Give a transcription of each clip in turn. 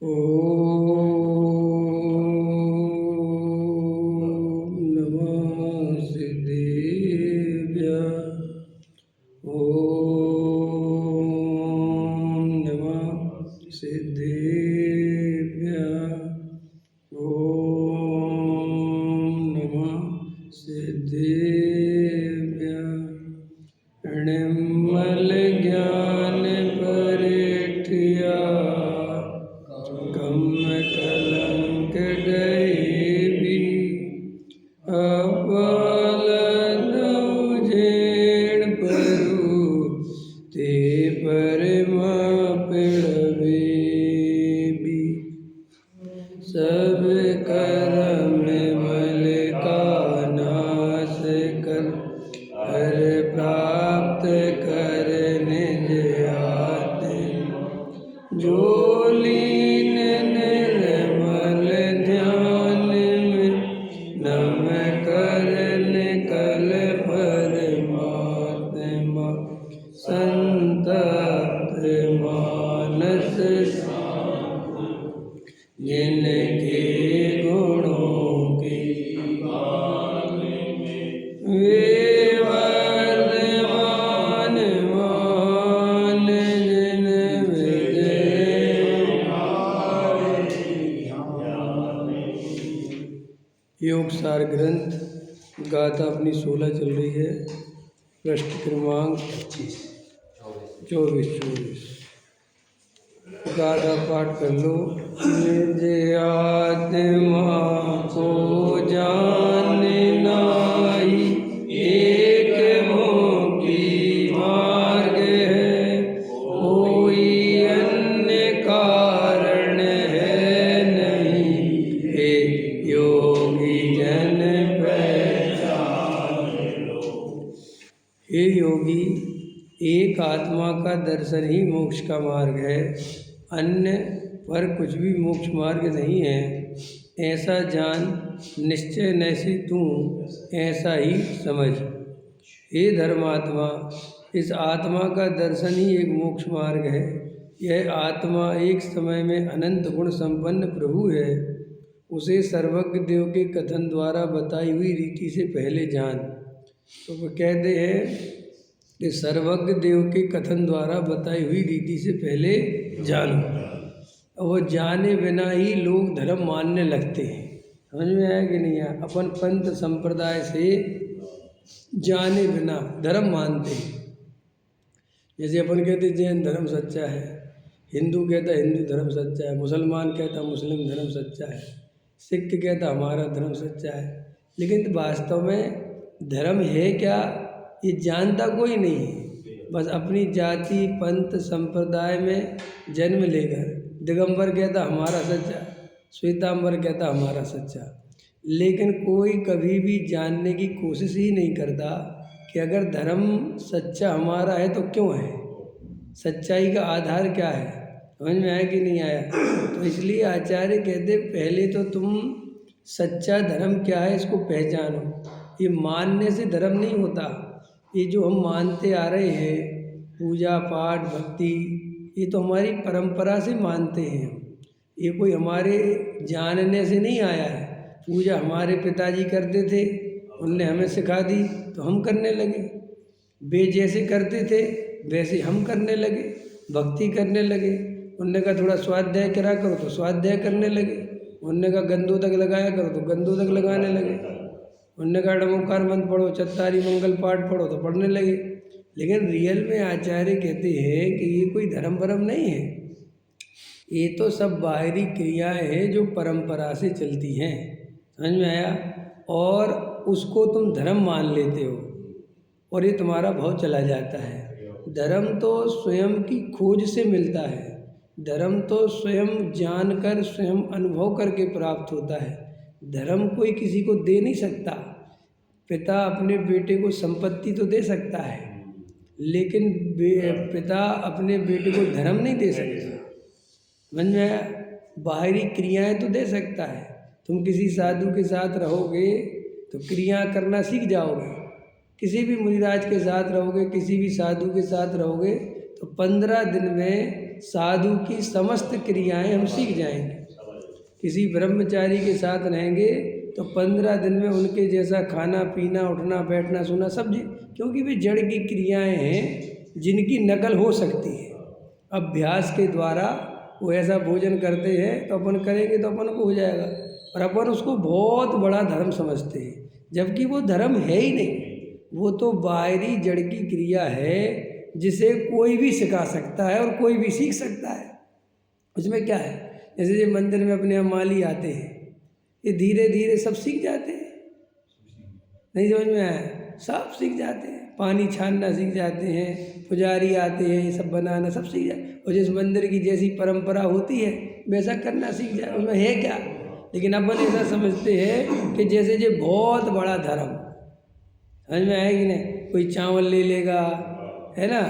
ॐ नमः सिद्धेभ्यः। ॐ नमः सिद्धेभ्यः। ॐ नमः सिद्धेभ्यः। निर्मल ज्ञान परिठिया कम कलंक गए अपाल नवजेण परु ते परमा पिड़वे भी सब कर्म मल का नाश कर हर प्राप्त कर निज आत्म जो लीन निर्मल ध्यान में नम करन कल परमात्मा संतप्त मानस जिनके गुणों की वे वर्धमान मान जिन योग सार ग्रंथ गाथा अपनी 16 चल रही है। पृष्ठ क्रमांक 24 गाथा पाठ कर लो। निज आत्मा को जान नाई एक मोक्षी मार्ग है कोई अन्य कारण है नहीं हे योगी जन पहचान लो। हे योगी एक आत्मा का दर्शन ही मोक्ष का मार्ग है, अन्य पर कुछ भी मोक्ष मार्ग नहीं है। ऐसा जान, निश्चय न से तू ऐसा ही समझ। हे धर्मात्मा, इस आत्मा का दर्शन ही एक मोक्ष मार्ग है। यह आत्मा एक समय में अनंत गुण संपन्न प्रभु है। उसे सर्वज्ञ देव के कथन द्वारा बताई हुई रीति से पहले जान। तो वो कहते हैं कि सर्वज्ञ देव के कथन द्वारा बताई हुई रीति से पहले जानो। वो जाने बिना ही लोग धर्म मानने लगते हैं। समझ में आया कि नहीं आया? अपन पंथ संप्रदाय से जाने बिना धर्म मानते हैं। जैसे अपन कहते जैन धर्म सच्चा है, हिंदू कहता हिंदू धर्म सच्चा है, मुसलमान कहता मुस्लिम धर्म सच्चा है, सिख कहता हमारा धर्म सच्चा है। लेकिन वास्तव में धर्म है क्या, ये जानता कोई नहीं है। बस अपनी जाति पंथ संप्रदाय में जन्म लेकर दिगंबर कहता हमारा सच्चा, श्वेतांबर कहता हमारा सच्चा, लेकिन कोई कभी भी जानने की कोशिश ही नहीं करता कि अगर धर्म सच्चा हमारा है तो क्यों है, सच्चाई का आधार क्या है। समझ में आया कि नहीं आया? तो इसलिए आचार्य कहते पहले तो तुम सच्चा धर्म क्या है इसको पहचानो। ये मानने से धर्म नहीं होता। ये जो हम मानते आ रहे हैं पूजा पाठ भक्ति, ये तो हमारी परंपरा से मानते हैं हम। ये कोई हमारे जानने से नहीं आया है। पूजा हमारे पिताजी करते थे, उनने हमें सिखा दी तो हम करने लगे। वे जैसे करते थे वैसे हम करने लगे, भक्ति करने लगे। उनने कहा थोड़ा स्वाध्याय करा करो तो स्वाध्याय करने लगे। उनने कहा गंदोदक लगाया करो तो गंदोदक लगाने लगे। उनने कहा नमोकार मंत्र पढ़ो, चत्तारी मंगल पाठ पढ़ो तो पढ़ने लगे। लेकिन रियल में आचार्य कहते हैं कि ये कोई धर्म परम नहीं है। ये तो सब बाहरी क्रियाएं हैं जो परंपरा से चलती हैं। समझ में आया? और उसको तुम धर्म मान लेते हो और ये तुम्हारा भाव चला जाता है। धर्म तो स्वयं की खोज से मिलता है। धर्म तो स्वयं जानकर स्वयं अनुभव करके प्राप्त होता है। धर्म कोई किसी को दे नहीं सकता। पिता अपने बेटे को संपत्ति तो दे सकता है, लेकिन पिता अपने बेटे को धर्म नहीं दे सकता। समझ में आया? बाहरी क्रियाएं तो दे सकता है। तुम किसी साधु के साथ रहोगे तो क्रिया करना सीख जाओगे। किसी भी मुनिराज के साथ रहोगे, किसी भी साधु के साथ रहोगे तो 15 दिन में साधु की समस्त क्रियाएं हम सीख जाएंगे। किसी ब्रह्मचारी के साथ रहेंगे तो 15 दिन में उनके जैसा खाना पीना उठना बैठना सोना सब क्योंकि वे जड़ की क्रियाएं हैं जिनकी नकल हो सकती है। अभ्यास के द्वारा वो ऐसा भोजन करते हैं तो अपन करेंगे तो अपन को हो जाएगा, और अपन उसको बहुत बड़ा धर्म समझते हैं, जबकि वो धर्म है ही नहीं। वो तो बाहरी जड़ की क्रिया है जिसे कोई भी सिखा सकता है और कोई भी सीख सकता है। उसमें क्या है, जैसे ये मंदिर में अपने यहाँ माली आते हैं, ये धीरे धीरे सब सीख जाते हैं। नहीं समझ में आया, सब सीख जाते हैं, पानी छानना सीख जाते हैं, पुजारी आते हैं, ये सब बनाना सब सीख जाते हैं। और जिस मंदिर की जैसी परंपरा होती है वैसा करना सीख जाए, उसमें है क्या। लेकिन अपन ऐसा समझते हैं कि जैसे ये बहुत बड़ा धर्म, समझ में आया कि नहीं। कोई चावल ले लेगा, है ना,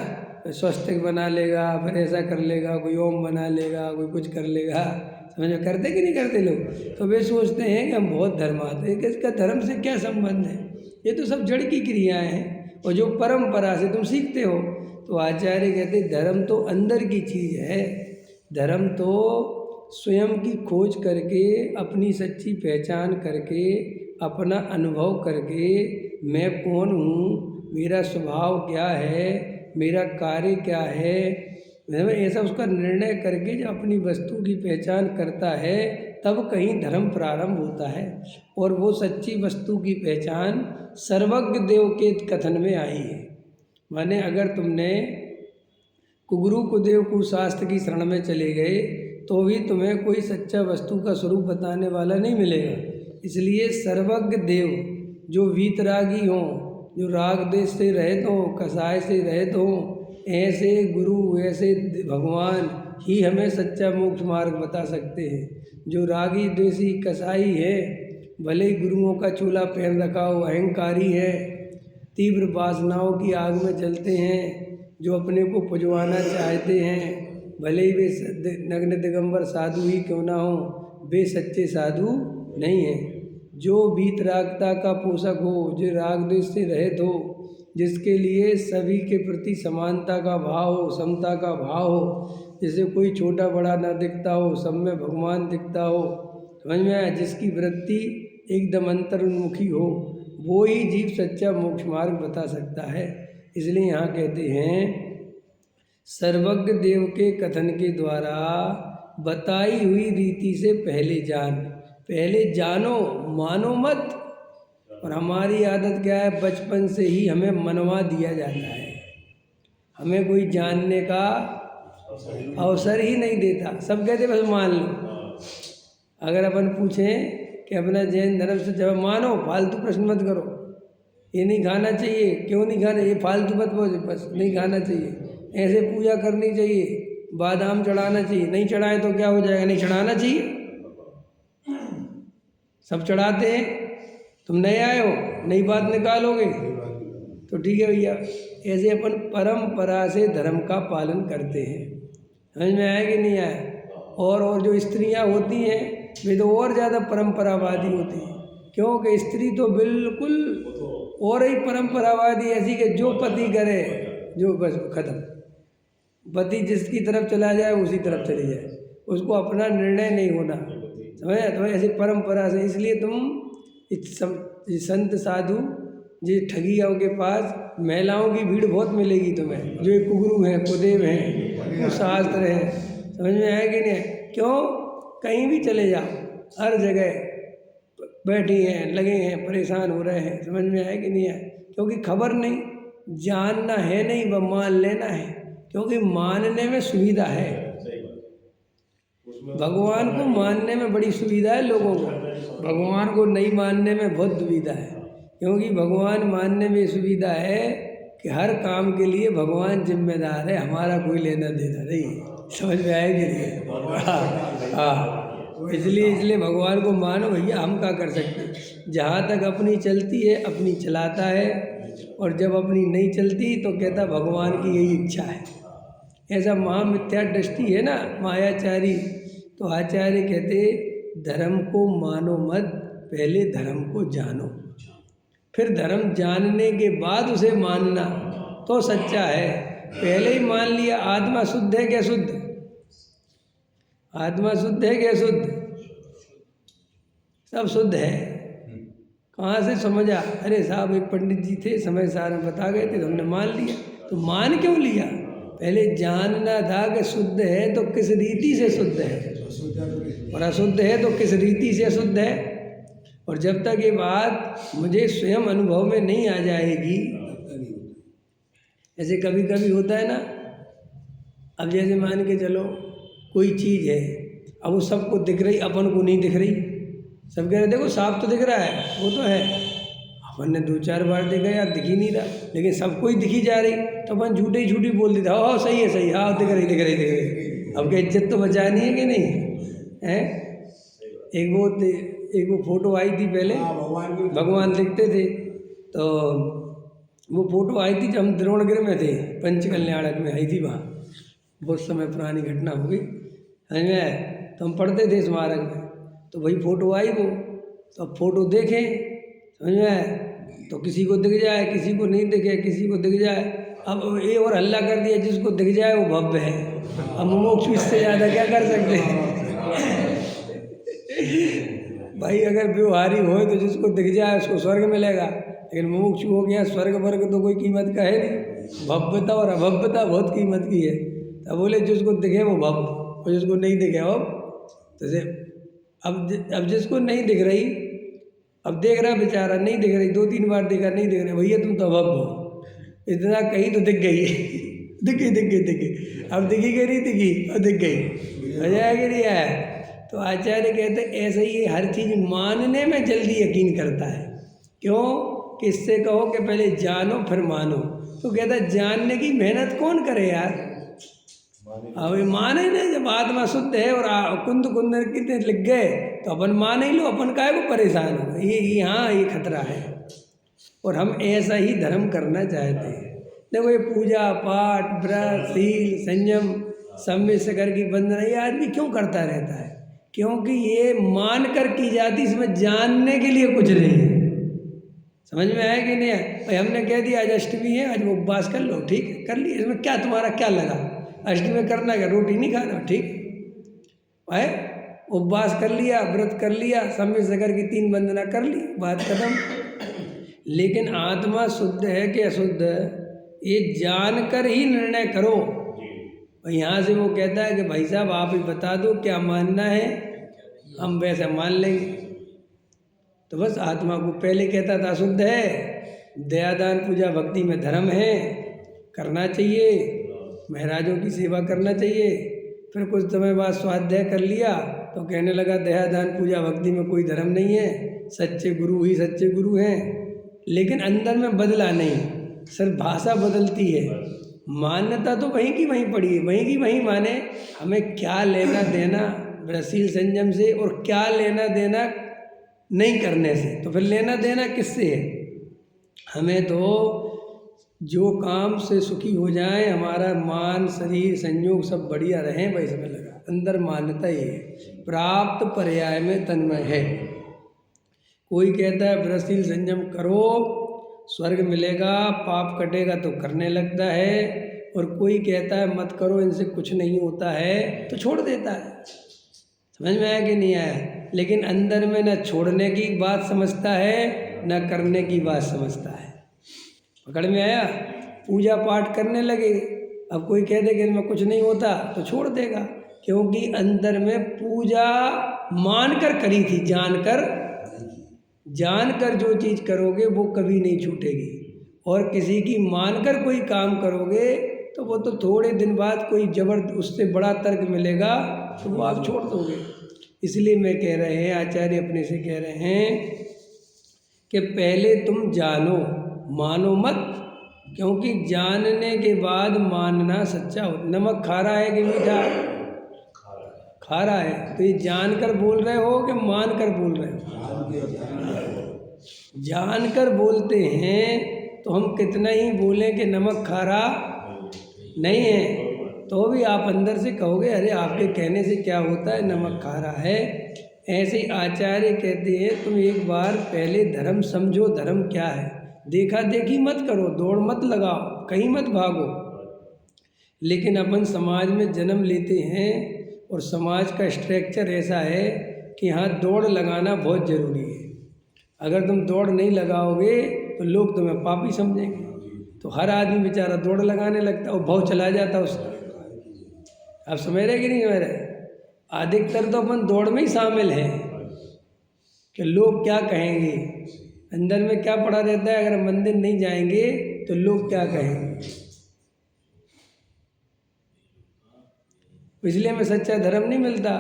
स्वस्तिक बना लेगा, फिर ऐसा कर लेगा, कोई ओम बना लेगा, कोई कुछ कर लेगा, समझ में करते कि नहीं करते लोग। तो वे सोचते हैं कि हम बहुत धर्माते हैं, इसका धर्म से क्या संबंध है, ये तो सब जड़ की क्रियाएं हैं और जो परंपरा से तुम सीखते हो। तो आचार्य कहते धर्म तो अंदर की चीज़ है, धर्म तो स्वयं की खोज करके, अपनी सच्ची पहचान करके, अपना अनुभव करके, मैं कौन हूँ, मेरा स्वभाव क्या है, मेरा कार्य क्या है, ऐसा उसका निर्णय करके जब अपनी वस्तु की पहचान करता है तब कहीं धर्म प्रारंभ होता है। और वो सच्ची वस्तु की पहचान सर्वज्ञ देव के कथन में आई है। माने अगर तुमने कुगुरु कुदेव कुशास्त्र की शरण में चले गए तो भी तुम्हें कोई सच्चा वस्तु का स्वरूप बताने वाला नहीं मिलेगा। इसलिए सर्वज्ञ देव जो वीतरागी हों, जो राग देश से रहित हों, कसाय से रहित हों, ऐसे गुरु ऐसे भगवान ही हमें सच्चा मोक्ष मार्ग बता सकते हैं। जो रागी द्वेषी कसाई है, भले ही गुरुओं का चोला पहन रखा हो, अहंकारी है, तीव्र वासनाओं की आग में जलते हैं, जो अपने को पुजवाना चाहते हैं, भले ही वे नग्न दिगंबर साधु ही क्यों ना हो, वे सच्चे साधु नहीं हैं। जो वीतरागता का पोषक हो, जो राग द्वेष से रहित हो, जिसके लिए सभी के प्रति समानता का भाव हो, समता का भाव हो, जिसे कोई छोटा बड़ा ना दिखता हो, सब में भगवान दिखता हो, समझ में आया, जिसकी वृत्ति एकदम अंतर्मुखी हो, वो ही जीव सच्चा मोक्ष मार्ग बता सकता है। इसलिए यहाँ कहते हैं सर्वज्ञ देव के कथन के द्वारा बताई हुई रीति से पहले जानो, मानो मत। और हमारी आदत क्या है, बचपन से ही हमें मनवा दिया जाता है, हमें कोई जानने का अवसर ही नहीं देता। सब कहते बस मान लो। अगर अपन पूछें कि अपना जैन धर्म से जब मानो, फालतू प्रश्न मत करो, ये नहीं खाना चाहिए, क्यों नहीं खाना, ये फालतू मत बोलो, बस नहीं खाना चाहिए, ऐसे पूजा करनी चाहिए, बादाम चढ़ाना चाहिए, नहीं चढ़ाए तो क्या हो जाएगा, नहीं चढ़ाना चाहिए। सब चढ़ाते हैं, तुम नए आए हो, नई बात निकालोगे तो ठीक है भैया। ऐसे अपन परंपरा से धर्म का पालन करते हैं, समझ में आया कि नहीं आया। और जो स्त्रियां होती हैं वे तो और ज़्यादा परंपरावादी होती हैं, क्योंकि स्त्री तो बिल्कुल और ही परंपरावादी ऐसी कि जो पति करे, जो बस खत्म, पति जिसकी तरफ चला जाए उसी तरफ चली जाए, उसको अपना निर्णय नहीं होना, समझे। तो ऐसी परंपरा से, इसलिए तुम संत साधु जी ठगियों के पास महिलाओं की भीड़ बहुत मिलेगी तुम्हें, जो कुगुरु हैं, कुदेव हैं, शास्त्र हैं, समझ में आया कि नहीं। क्यों, कहीं भी चले जाओ, हर जगह बैठी हैं, लगे हैं, परेशान हो रहे हैं, समझ में आया कि नहीं आया। क्योंकि खबर नहीं, जानना है नहीं, वह मान लेना है, क्योंकि मानने में सुविधा है। भगवान को मानने में बड़ी सुविधा है लोगों को, भगवान को नहीं मानने में बहुत दुविधा है। क्योंकि भगवान मानने में सुविधा है कि हर काम के लिए भगवान जिम्मेदार है, हमारा कोई लेना देना नहीं है, समझ में आएगी नहीं। हाँ, इसलिए भगवान को मानो भैया, हम क्या कर सकते हैं। जहाँ तक अपनी चलती है अपनी चलाता है, और जब अपनी नहीं चलती तो कहता भगवान की यही इच्छा है। ऐसा महामिथ्या दृष्टि है ना मायाचारी। तो आचार्य कहते धर्म को मानो मत, पहले धर्म को जानो, फिर धर्म जानने के बाद उसे मानना तो सच्चा है। पहले ही मान लिया, आत्मा शुद्ध है क्या, शुद्ध आत्मा शुद्ध है कि अशुद्ध? सब शुद्ध है। कहाँ से समझा? अरे साहब एक पंडित जी थे, समय सार में बता गए थे तो हमने मान लिया। तो मान क्यों लिया? पहले जानना था कि शुद्ध है तो किस रीति से शुद्ध है, और अशुद्ध है तो किस रीति से अशुद्ध है। और जब तक ये बात मुझे स्वयं अनुभव में नहीं आ जाएगी, ऐसे कभी कभी होता है ना, अब जैसे मान के चलो कोई चीज़ है, अब वो सबको दिख रही, अपन को नहीं दिख रही। सब कह रहे देखो साफ तो दिख रहा है, वो तो है, अपन ने 2-4 बार देखा यार दिख ही नहीं रहा, लेकिन सबको ही दिखी जा रही, तो अपन झूठे ही झूठी बोल देता, हाँ सही है सही है, हाँ दिख रही दिख रही दिख रही। अब क्या इज्जत तो बचानी है कि नहीं है? एक वो फोटो आई थी पहले, भगवान दिखते थे, तो वो फोटो आई थी जब हम द्रोणगिरी में थे, पंचकल्याणक में आई थी वहाँ, बहुत समय पुरानी घटना हो गई, समझ में आया? तो हम पढ़ते थे स्मारक में, तो वही फ़ोटो आई वो, तो अब फ़ोटो देखें, समझ में आया? तो किसी को दिख जाए, किसी को नहीं दिखे, किसी को दिख जाए, अब ये और हल्ला कर दिया जिसको दिख जाए वो भव्य है। अब मोक्ष इससे ज़्यादा क्या कर सकते हैं? भाई अगर व्यवहारी हो तो जिसको दिख जाए उसको स्वर्ग मिलेगा, लेकिन मोक्ष हो गया, स्वर्ग वर्ग तो कोई कीमत का है नहीं। भव्यता और अभव्यता बहुत कीमत की है। अब बोले जिसको दिखे वो भव्य, और जिसको नहीं दिखे वो, जैसे अब जिसको नहीं दिख रही, अब देख रहा बेचारा, नहीं दिख रही, 2-3 बार देखा नहीं दिख रही, भैया तुम तो अभव्य हो, इतना कहीं तो दिख गई दिख गई, अब दिखी कि नहीं दिखी, और दिख गई, हो जाएगी नहीं है। तो आचार्य कहते ऐसे ही हर चीज़ मानने में जल्दी यकीन करता है। क्यों? किससे कहो कि पहले जानो फिर मानो, तो कहता जानने की मेहनत कौन करे यार? अब माने ना, जब आत्मा शुद्ध है और कुंद कितने लिख गए तो अपन मान ही लो, अपन काहे को परेशान हो? ये हाँ ये खतरा है। और हम ऐसा ही धर्म करना चाहते हैं। देखो ये पूजा पाठ व्रत शील संयम सब में से करके बंधन ये आदमी क्यों करता रहता है? क्योंकि ये मान कर की जाती, इसमें जानने के लिए कुछ नहीं है। समझ में आया कि नहीं है? भाई हमने कह दिया आज अष्टमी है, आज वो उपवास कर लो, ठीक है कर लिया, इसमें क्या तुम्हारा क्या लगा? अष्टमी में करना क्या? रोटी नहीं खाना, ठीक है, उपवास कर लिया, व्रत कर लिया, समय सगर की 3 वंदना कर ली, बात खत्म। लेकिन आत्मा शुद्ध है कि अशुद्ध, ये जानकर ही निर्णय करो। यहाँ से वो कहता है कि भाई साहब आप ही बता दो क्या मानना है, हम वैसे मान लेंगे। तो बस आत्मा को पहले कहता था शुद्ध है, दयादान पूजा भक्ति में धर्म है, करना चाहिए, महाराजों की सेवा करना चाहिए। फिर कुछ समय बाद स्वाध्याय कर लिया तो कहने लगा दयादान पूजा भक्ति में कोई धर्म नहीं है, सच्चे गुरु ही सच्चे गुरु हैं। लेकिन अंदर में बदला नहीं, सिर्फ भाषा बदलती है, मान्यता तो वहीं की वहीं पड़ी है, वहीं की वहीं माने। हमें क्या लेना देना व्रतशील संयम से, और क्या लेना देना नहीं करने से? तो फिर लेना देना किससे है? हमें तो जो काम से सुखी हो जाए, हमारा मान शरीर संयोग सब बढ़िया रहें, वैसे में लगा। अंदर मान्यता ये है, प्राप्त पर्याय में तन्मय है। कोई कहता है व्रतशील संयम करो स्वर्ग मिलेगा, पाप कटेगा तो करने लगता है, और कोई कहता है मत करो इनसे कुछ नहीं होता है तो छोड़ देता है। समझ में आया कि नहीं आया? लेकिन अंदर में न छोड़ने की बात समझता है न करने की बात समझता है। पकड़ में आया? पूजा पाठ करने लगे, अब कोई कह दे कि इनमें कुछ नहीं होता तो छोड़ देगा, क्योंकि अंदर में पूजा मानकर करी थी, जानकर जो चीज़ करोगे वो कभी नहीं छूटेगी। और किसी की मानकर कोई काम करोगे तो वो तो थोड़े दिन बाद कोई उससे बड़ा तर्क मिलेगा तो वो आप छोड़ दोगे। इसलिए मैं कह रहे हैं, आचार्य अपने से कह रहे हैं कि पहले तुम जानो, मानो मत, क्योंकि जानने के बाद मानना सच्चा हो। नमक खारा है कि मीठा? खारा है। तो ये जानकर बोल रहे हो कि मान कर बोल रहे हो? जानकर बोलते हैं तो हम कितना ही बोलें कि नमक खारा नहीं है, तो भी आप अंदर से कहोगे अरे आपके कहने से क्या होता है, नमक खारा है। ऐसे ही आचार्य कहते हैं तुम एक बार पहले धर्म समझो, धर्म क्या है। देखा देखी मत करो, दौड़ मत लगाओ, कहीं मत भागो। लेकिन अपन समाज में जन्म लेते हैं और समाज का स्ट्रक्चर ऐसा है कि यहाँ दौड़ लगाना बहुत ज़रूरी है। अगर तुम दौड़ नहीं लगाओगे तो लोग तुम्हें पापी समझेंगे। तो हर आदमी बेचारा दौड़ लगाने लगता है और भाव चला जाता है उसका। आप समझ रहे कि नहीं समझ रहे? अधिकतर तो अपन दौड़ में ही शामिल हैं कि लोग क्या कहेंगे। अंदर में क्या पड़ा रहता है, अगर मंदिर नहीं जाएंगे तो लोग क्या कहेंगे। इसलिए हमें सच्चा धर्म नहीं मिलता,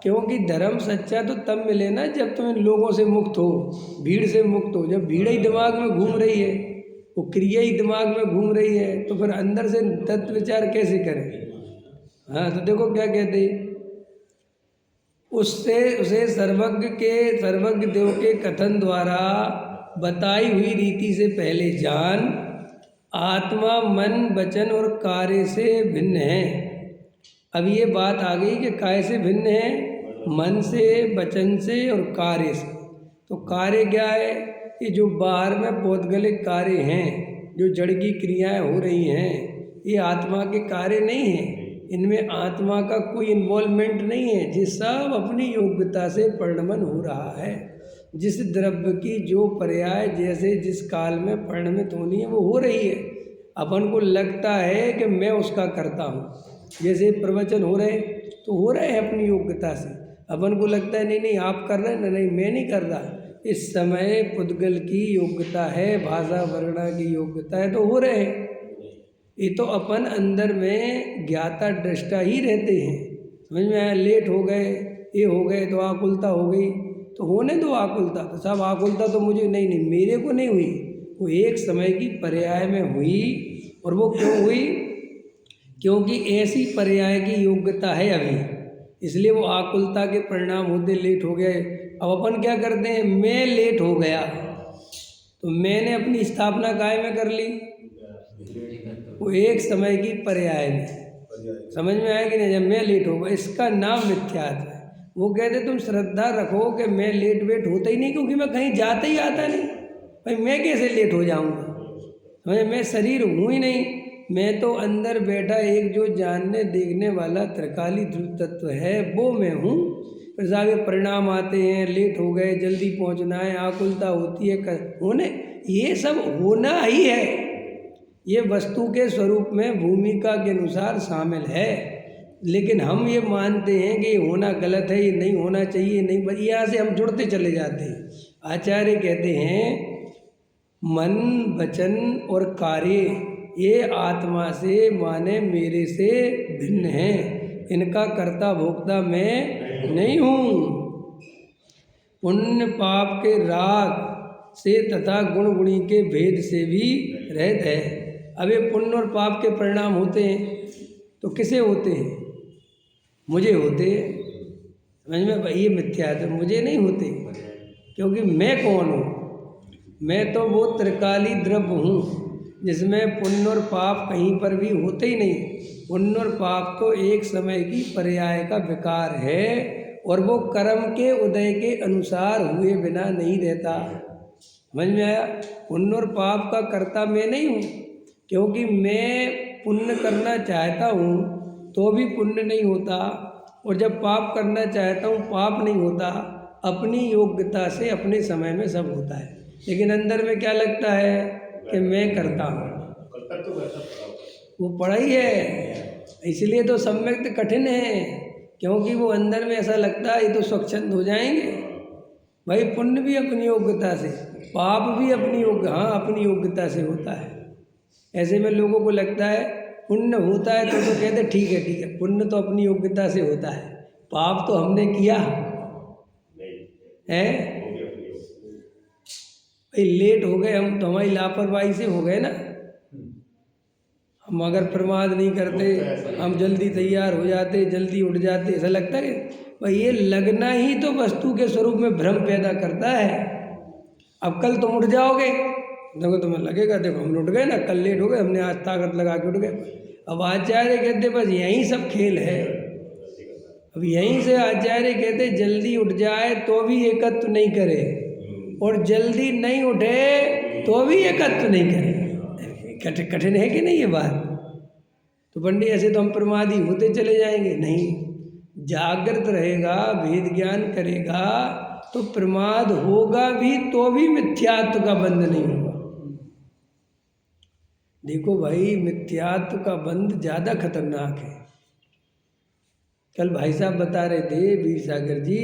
क्योंकि धर्म सच्चा तो तब मिले ना जब तुम इन लोगों से मुक्त हो, भीड़ से मुक्त हो। जब भीड़ ही दिमाग में घूम रही है, वो क्रिया ही दिमाग में घूम रही है, तो फिर अंदर से तत्व विचार कैसे करें। हाँ, तो देखो क्या कहते हैं, उसे सर्वज्ञ देव के कथन द्वारा बताई हुई रीति से पहले जान, आत्मा मन वचन और कार्य से भिन्न है। अब ये बात आ गई कि काय से भिन्न है, मन से, वचन से और कार्य से। तो कार्य क्या है, कि जो बाहर में पौद्गलिक कार्य हैं, जो जड़ की क्रियाएं हो रही हैं, ये आत्मा के कार्य नहीं हैं। इनमें आत्मा का कोई इन्वॉल्वमेंट नहीं है। ये सब अपनी योग्यता से परिणमन हो रहा है। जिस द्रव्य की जो पर्याय जैसे जिस काल में परिणमित होनी है वो हो रही है। अपन को लगता है कि मैं उसका करता हूँ, जैसे प्रवचन हो रहे तो हो रहे हैं अपनी योग्यता से। अपन को लगता है नहीं आप कर रहे हैं, नहीं मैं नहीं कर रहा। इस समय पुद्गल की योग्यता है, भाषा वर्णा की योग्यता है, तो हो रहे हैं। ये तो अपन अंदर में ज्ञाता दृष्टा ही रहते हैं। समझ में आया? लेट हो गए, ये हो गए तो आकुलता हो गई, तो होने दो आकुलता। तो सब आकुलता तो मुझे नहीं मेरे को नहीं हुई, वो एक समय की पर्याय में हुई। और वो क्यों हुई? क्योंकि ऐसी पर्याय की योग्यता है अभी, इसलिए वो आकुलता के परिणाम होते लेट हो गए। अब अपन क्या करते हैं, मैं लेट हो गया तो मैंने अपनी स्थापना काय में कर ली, वो एक समय की पर्याय में। समझ में आया कि नहीं? जब मैं लेट हो गया, इसका नाम मिथ्यात्व है। वो कहते तुम श्रद्धा रखो कि मैं लेट वेट होता ही नहीं, क्योंकि मैं कहीं जाता ही आता नहीं। भाई मैं कैसे लेट हो जाऊंगा? मैं शरीर हूँ ही नहीं। मैं तो अंदर बैठा एक जो जानने देखने वाला त्रिकाली ध्रुव तत्व है, वो मैं हूँ। फिर आगे परिणाम आते हैं, लेट हो गए, जल्दी पहुँचना है, आकुलता होती है, होने, ये सब होना ही है। ये वस्तु के स्वरूप में भूमिका के अनुसार शामिल है। लेकिन हम ये मानते हैं कि ये होना गलत है, ये नहीं होना चाहिए, नहीं, बस यहाँ से हम जुड़ते चले जाते हैं। आचार्य कहते हैं मन वचन और कार्य ये आत्मा से माने मेरे से भिन्न है। इनका कर्ता भोक्ता मैं नहीं हूँ। पुण्य पाप के राग से तथा गुण गुणी के भेद से भी रहित है। अब ये पुण्य और पाप के परिणाम होते हैं तो किसे होते हैं? मुझे होते हैं। समझ में? भाई ये मिथ्या है, तो मुझे नहीं होते, क्योंकि मैं कौन हूँ? मैं तो वो त्रिकाली द्रव्य हूँ जिसमें पुण्य और पाप कहीं पर भी होते ही नहीं। पुण्य और पाप तो एक समय की पर्याय का विकार है, और वो कर्म के उदय के अनुसार हुए बिना नहीं रहता। समझ में आया? पुण्य और पाप का कर्ता मैं नहीं हूँ, क्योंकि मैं पुण्य करना चाहता हूँ तो भी पुण्य नहीं होता, और जब पाप करना चाहता हूँ पाप नहीं होता। अपनी योग्यता से अपने समय में सब होता है, लेकिन अंदर में क्या लगता है कि मैं करता हूँ। वो पढ़ा ही है, इसलिए तो सम्यक्त कठिन है, क्योंकि वो अंदर में ऐसा लगता है ये तो स्वच्छंद हो जाएंगे। भाई पुण्य भी अपनी योग्यता से, पाप भी अपनी अपनी योग्यता से होता है। ऐसे में लोगों को लगता है पुण्य होता है तो कहते ठीक है, पुण्य तो अपनी योग्यता से होता है, पाप तो हमने किया है। भाई लेट हो गए हम तो हमारी लापरवाही से हो गए ना। हम अगर प्रमाद नहीं करते, हम जल्दी तैयार हो जाते, जल्दी उठ जाते, ऐसा लगता है भाई ये लगना ही तो वस्तु के स्वरूप में भ्रम पैदा करता है। अब कल तुम उठ जाओगे, देखो तुम्हें लगेगा देखो हम उठ गए ना, कल लेट हो गए, हमने आज ताकत लगा के उठ गए। अब आचार्य कहते बस यहीं सब खेल है। अब यहीं से आचार्य कहते जल्दी उठ जाए तो भी एकत्व नहीं करे, और जल्दी नहीं उठे तो भी एकत्व नहीं करे। कठिन है कि नहीं ये बात? तो पंडित ऐसे तो हम प्रमादी होते चले जाएंगे। नहीं, जागृत रहेगा, भेद ज्ञान करेगा तो प्रमाद होगा भी, तो भी मिथ्यात्व का बंध नहीं होगा। देखो भाई, मिथ्यात्व का बंध ज़्यादा खतरनाक है। कल भाई साहब बता रहे थे, वीर सागर जी,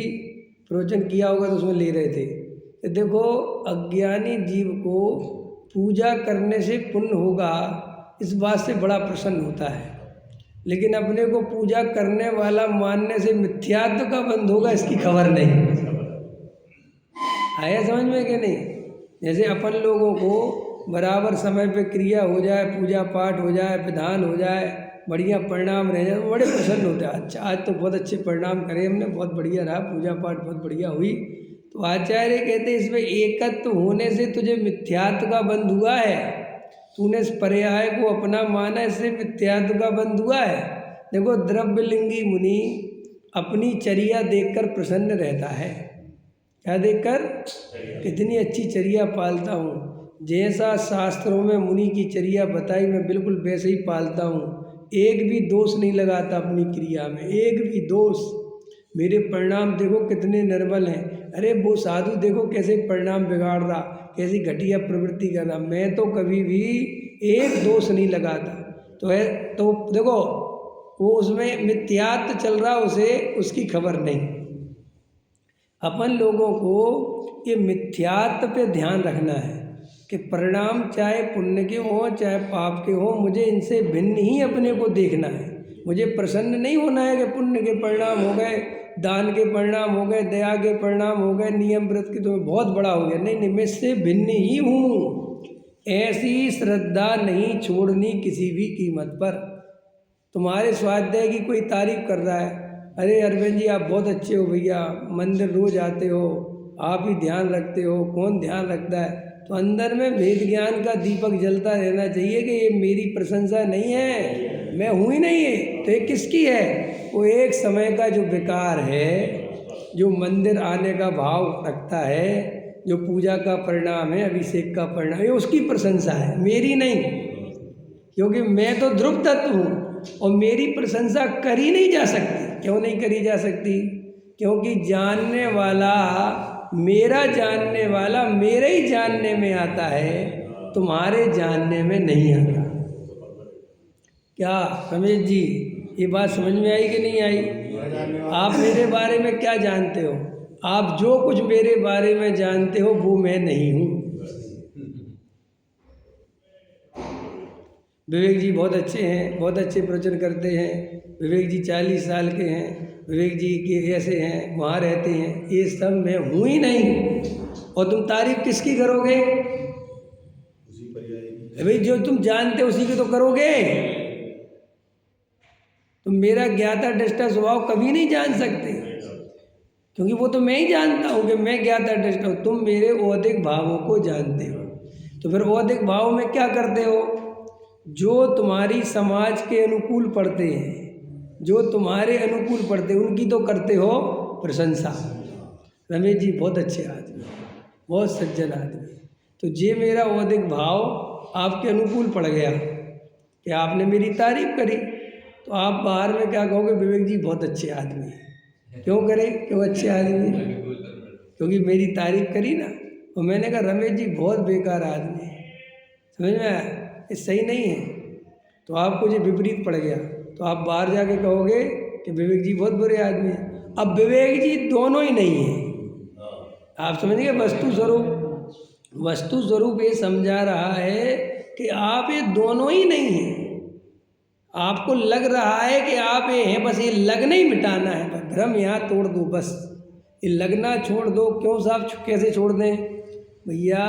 प्रवचन किया होगा तो उसमें ले रहे थे कि देखो, अज्ञानी जीव को पूजा करने से पुण्य होगा, इस बात से बड़ा प्रसन्न होता है, लेकिन अपने को पूजा करने वाला मानने से मिथ्यात्व का बंध होगा, इसकी खबर नहीं। आया समझ में कि नहीं? जैसे अपन लोगों को बराबर समय पे क्रिया हो जाए, पूजा पाठ हो जाए, विधान हो जाए, बढ़िया परिणाम रह जाए, बड़े प्रसन्न होते हैं। अच्छा, आज तो बहुत अच्छे परिणाम करे हमने, बहुत बढ़िया रहा, पूजा पाठ बहुत बढ़िया हुई। तो आचार्य कहते हैं इसमें एकत्व होने से तुझे मिथ्यात्व का बंध हुआ है, तूने इस पर्याय को अपना माना, इससे मिथ्यात्व का बंध हुआ है। देखो, द्रव्यलिंगी मुनि अपनी चर्या देखकर प्रसन्न रहता है। क्या देखकर? कितनी अच्छी चर्या पालता हूँ, जैसा शास्त्रों में मुनि की चर्या बताई मैं बिल्कुल वैसे ही पालता हूँ, एक भी दोष नहीं लगाता अपनी क्रिया में, एक भी दोष। मेरे परिणाम देखो कितने निर्मल हैं। अरे वो साधु देखो कैसे परिणाम बिगाड़ रहा, कैसी घटिया प्रवृत्ति कर रहा, मैं तो कभी भी एक दोष नहीं लगाता। तो देखो, वो उसमें मिथ्यात्व चल रहा, उसे उसकी खबर नहीं। अपन लोगों को ये मिथ्यात्व पे ध्यान रखना है कि परिणाम चाहे पुण्य के हों चाहे पाप के हों, मुझे इनसे भिन्न ही अपने को देखना है। मुझे प्रसन्न नहीं होना है कि पुण्य के परिणाम हो गए, दान के परिणाम हो गए, दया के परिणाम हो गए, नियम व्रत के तो मैं बहुत बड़ा हो गया। नहीं, मैं इससे भिन्न ही हूँ। ऐसी श्रद्धा नहीं छोड़नी किसी भी कीमत पर। तुम्हारे स्वाध्याय की कोई तारीफ कर रहा है, अरे अरविंद जी आप बहुत अच्छे हो भैया, मंदिर रोज आते हो, आप ही ध्यान रखते हो, कौन ध्यान रखता है? तो अंदर में भेद ज्ञान का दीपक जलता रहना चाहिए कि ये मेरी प्रशंसा नहीं है, मैं हूँ ही नहीं है, तो ये किसकी है? वो एक समय का जो विकार है, जो मंदिर आने का भाव रखता है, जो पूजा का परिणाम है, अभिषेक का परिणाम, ये उसकी प्रशंसा है, मेरी नहीं। क्योंकि मैं तो ध्रुव तत्व हूँ और मेरी प्रशंसा करी नहीं जा सकती। क्यों नहीं करी जा सकती? क्योंकि जानने वाला, मेरा जानने वाला मेरे ही जानने में आता है, तुम्हारे जानने में नहीं आता। क्या रमेश जी, ये बात समझ में आई कि नहीं आई? आप मेरे बारे में क्या जानते हो? आप जो कुछ मेरे बारे में जानते हो वो मैं नहीं हूँ। विवेक जी बहुत अच्छे हैं, बहुत अच्छे प्रवचन करते हैं। विवेक जी 40 साल के हैं, विवेक जी के ऐसे हैं, वहाँ रहते हैं, ये सब मैं हूँ ही नहीं। और तुम तारीफ किसकी करोगे? भाई जो तुम जानते हो उसी की तो करोगे। तुम मेरा ज्ञाता दृष्टा स्वभाव कभी नहीं जान सकते, क्योंकि वो तो मैं ही जानता हूँ कि मैं ज्ञाता दृष्टा हूँ। तुम मेरे औदिक भावों को जानते हो, तो फिर औदिक भाव में क्या करते हो? जो तुम्हारी समाज के अनुकूल पड़ते हैं, जो तुम्हारे अनुकूल पड़ते हैं, उनकी तो करते हो प्रशंसा। रमेश जी बहुत अच्छे आदमी, बहुत सज्जन आदमी। तो ये मेरा औदिक भाव आपके अनुकूल पड़ गया कि आपने मेरी तारीफ करी, तो आप बाहर में क्या कहोगे? विवेक जी बहुत अच्छे आदमी हैं। क्यों करें? क्यों अच्छे आदमी? क्योंकि मेरी तारीफ करी ना। और मैंने कहा रमेश जी बहुत बेकार आदमी है। समझ में आया? ये सही नहीं है। तो आपको जो विपरीत पड़ गया, तो आप बाहर जाके कहोगे कि विवेक जी बहुत बुरे आदमी हैं। अब विवेक जी दोनों ही नहीं है। आप समझिए, वस्तु स्वरूप ये समझा रहा है कि आप ये दोनों ही नहीं हैं। आपको लग रहा है कि आप ये हैं, बस ये लगना ही मिटाना है, बस भ्रम यहाँ तोड़ दो, बस ये लगना छोड़ दो। क्यों साहब, कैसे छोड़ दें भैया?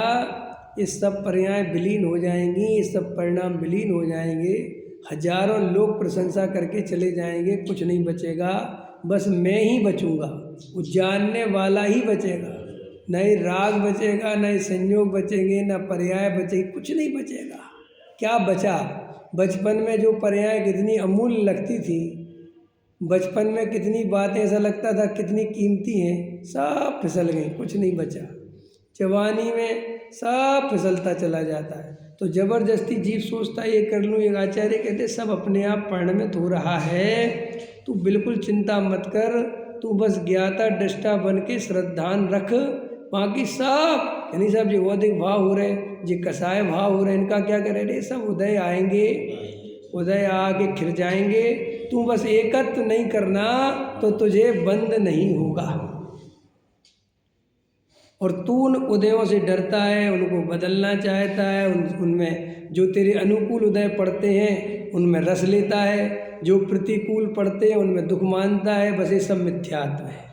ये सब पर्याय विलीन हो जाएंगी, ये सब परिणाम विलीन हो जाएंगे, हजारों लोग प्रशंसा करके चले जाएंगे, कुछ नहीं बचेगा, बस मैं ही बचूंगा, वो जानने वाला ही बचेगा। न ही राग बचेगा, न ही संयोग बचेंगे, न पर्याय बचेगी, कुछ नहीं बचेगा। क्या बचा? बचपन में जो पर्याय कितनी अमूल्य लगती थी, बचपन में कितनी बातें ऐसा लगता था कितनी कीमती हैं, सब फिसल गई, कुछ नहीं बचा। जवानी में सब फिसलता चला जाता है। तो जबरदस्ती जीव सोचता है ये कर लूँ। एक आचार्य कहते सब अपने आप परिणमित हो रहा है, तू बिल्कुल चिंता मत कर, तू बस ज्ञाता दृष्टा बन के श्रद्धान रख। बाकी सब यानी सब जो अधिक भाव हो रहे, जो कसाय भाव हो रहे, इनका क्या करे रे, सब उदय आएंगे, उदय आके खिर जाएंगे। तू बस एकत्व नहीं करना तो तुझे बंद नहीं होगा। और तू उन उदयों से डरता है, उनको बदलना चाहता है, उनमें जो तेरे अनुकूल उदय पड़ते हैं उनमें रस लेता है, जो प्रतिकूल पड़ते हैं उनमें दुख मानता है। बस ये सब मिथ्यात्व है।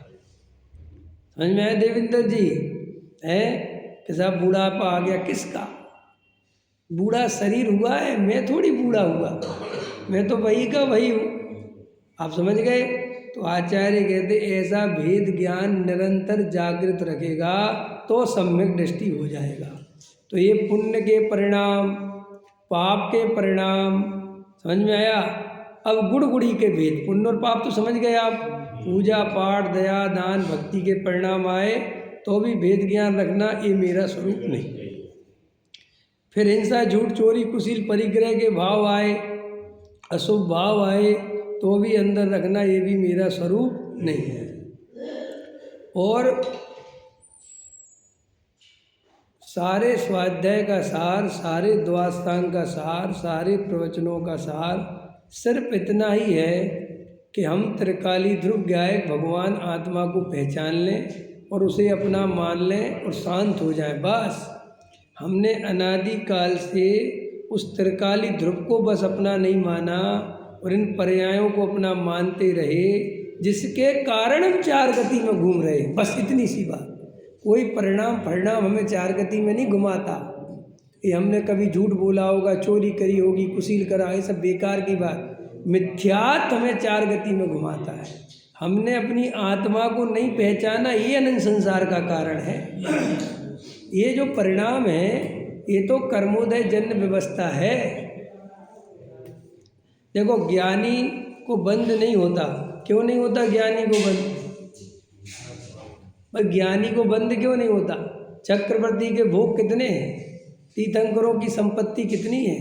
समझ में आया देवेंद्र जी? है कि साहब बूढ़ापा आ गया, किसका बूढ़ा शरीर हुआ है? मैं थोड़ी बूढ़ा हुआ, मैं तो वही का वही हूँ। आप समझ गए? तो आचार्य कहते ऐसा भेद ज्ञान निरंतर जागृत रखेगा तो सम्यक दृष्टि हो जाएगा। तो ये पुण्य के परिणाम, पाप के परिणाम समझ में आया। अब गुण गुड़ी के भेद, पुण्य और पाप तो समझ गए आप। पूजा पाठ दया दान भक्ति के परिणाम आए तो भी भेद ज्ञान रखना, ये मेरा स्वरूप नहीं। फिर हिंसा झूठ चोरी कुशील परिग्रह के भाव आए, अशुभ भाव आए तो भी अंदर रखना, ये भी मेरा स्वरूप नहीं है। और सारे स्वाध्याय का सार, सारे द्वादशांग का सार, सारे प्रवचनों का सार सिर्फ इतना ही है कि हम त्रिकाली ध्रुव गायक भगवान आत्मा को पहचान लें और उसे अपना मान लें और शांत हो जाएं। बस हमने अनादि काल से उस त्रिकाली ध्रुव को बस अपना नहीं माना और इन पर्यायों को अपना मानते रहे, जिसके कारण हम चार गति में घूम रहे। बस इतनी सी बात। कोई परिणाम हमें चार गति में नहीं घुमाता। ये हमने कभी झूठ बोला होगा, चोरी करी होगी, कुशील करा, ये सब बेकार की बात। मिथ्यात्व हमें चार गति में घुमाता है। हमने अपनी आत्मा को नहीं पहचाना, ये अनंत संसार का कारण है। ये जो परिणाम है ये तो कर्मोदय जन्य व्यवस्था है। देखो ज्ञानी को बंध नहीं होता। क्यों नहीं होता ज्ञानी को बंध? भाई ज्ञानी को बंध क्यों नहीं होता? चक्रवर्ती के भोग कितने हैं, तीर्थंकरों की संपत्ति कितनी है,